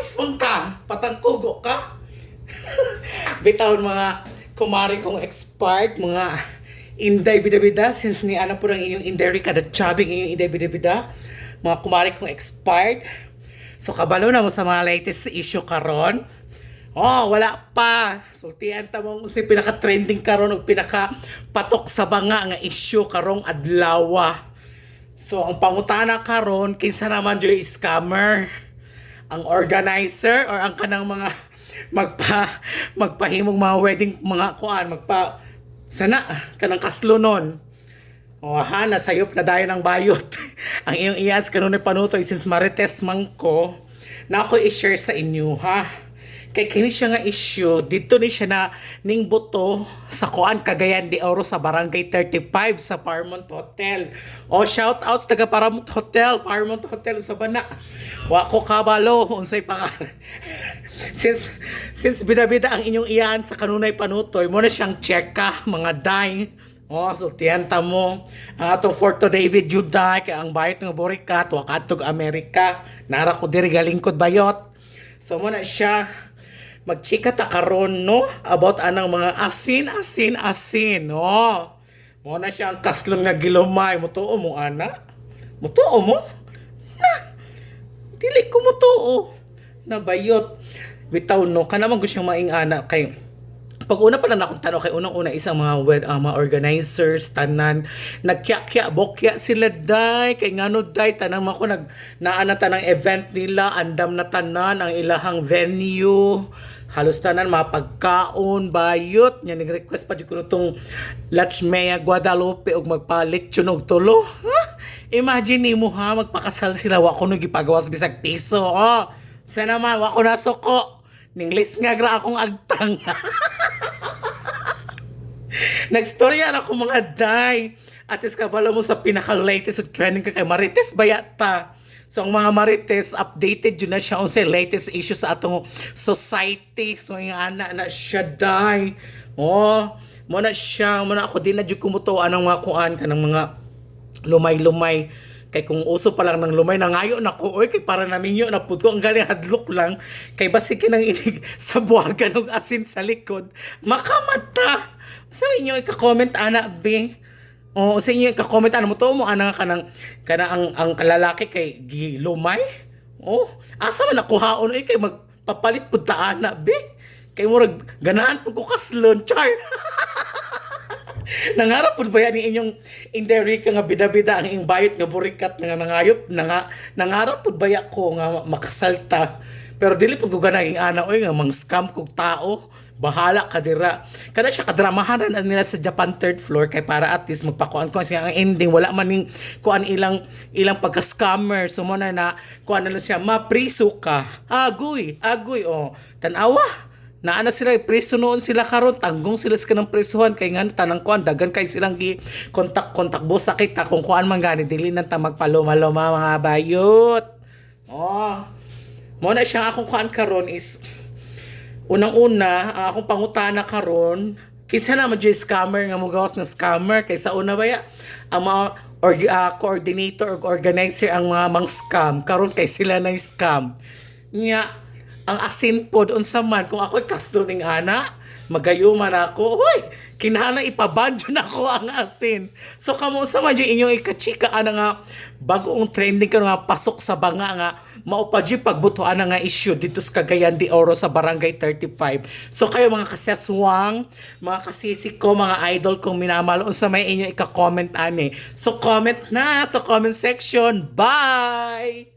Umayos man ka, patangkugo ka. Bitaw mga kumari kong expired, mga inday bida-bida, since ni ano po ang inyong inday kada chabing inyong inday bida-bida, mga kumari kong expired. So kabalo na mo sa mga latest issue karon. Oh, wala pa. Sultian ta mong si pinaka-trending karon ug pinaka-patok sa banga nga issue karong adlaw. So ang pangutana karon kinsa naman joy scammer? Ang organizer or ang kanang mga magpahimong mga wedding mga kuan sana kanang kaslunon. O ha, nasayop na dayon ang bayot. Ang iyong iyas kanunay panutoy since Marites Mangko na ako i-share sa inyo ha. Kay kini siya nga issue, dito ni siya na ning buto sa kuan Cagayan de Oro sa Barangay 35 sa Paramount Hotel. O shout outs taga Paramount Hotel sa bana. Wa ko kabalo unsay pangalan. since bida-bida ang inyong iyan sa kanunay panutoy, mo na siyang checka mga day. Oh, sultihan ta mo. Ang atong Forto David Juday kay ang bayot ng Boricat wa kadtog Amerika. Nara ko diri galingkod bayot. So mo na siya magchika ta karon no about anang mga asin no. Mo na siya ang kaslong nga gilumay mutuo mo ana. Mutuo mo? Na. Dili ko mutuo. Nabayot. Bitaw no kana man gusto maing ana kay pag una pa lang akong tanong kay unang-una isang mga organizers tanan nagkya bokya sila day kay ngano day tanang mako naana tanang event nila andam na tanan ang ilahang venue halos tanan mga pagkaon bayot nya nag-request pa jud ko tong Lachmea Guadalupe og magpa-lechon og tulo. Imagine mo ha magpakasal sila wa ko no gipagawas bisag piso. Oh sana man wa ko nasuko ninglis nga gra akong agtang. Nagstorya na ako mga day. At is kabalo mo sa pinaka-latest trending kay Marites bayat pa. So ang mga Marites updated yun na siya on sa latest issue sa atong society. So yung anak na siya day. Oh, mo na siya, mo na ako din na jud kumutuan ng mga kuan kanang mga lumay-lumay. Kay kung uso pa lang ng lumay nangayo na ko oy kay para namin yun napud ko ang galing hadlok lang kay basi kinang inig sa buwagan og asin sa likod makamata. Sa inyo ika-comment ana be. O sa inyo ika-comment ana mo to mo ana kanang ang lalaki kay gilumay. Oh, asa man nakuhaon kay magpapalit pud ta ana be. Kay murag ganahan pud ko kaslon char. Nangarap pud ba yan inyong Inderica nga bida-bida ang ing bayot nga burikat nga nangayop nangarap pud ba ko nga makasalta. Pero dili pud ko ganang ana oy nga mang scam kog tao. Bahala ka dira. Kada siya kadramahan na nila sa Japan third floor kay para at least magpakuan ko siya ang ending wala man ning kuan ilang pagka-scammer so mo na kuan na siya mapriso ka. Agoy oh. Tanawa naana sila preso noon sila karon tanggong sila sa kanang presuhan kay nga tanang kuan dagan kay silang gi kontak boss sakit ta kung kuan man gani dili nang ta magpaloma-loma mga bayot. Oh. Mo na siya akong kuan karon is unang-una, akong pangutana karon, kinsa na madyo scammer nga mugawas na scammer kaysa una baya ang mga coordinator or organizer ang mga mang-scam karon kay sila na scam. Nya ang asin pod unsa man kung ako'y kaslo ning ana, magayuman ako. Hoy, kinahanglan ipabanjo na ako ang asin. So kamo sa man inyong ikachika ana nga bagong trending karon nga pasok sa banga nga mao pa di pagbutuan nga issue dito sa Cagayan de Oro sa Barangay 35. So kayo mga kaseswang, mga kasisi ko, mga idol kong minamahal unsa may inyo ika-comment ani. So comment na sa comment section. Bye.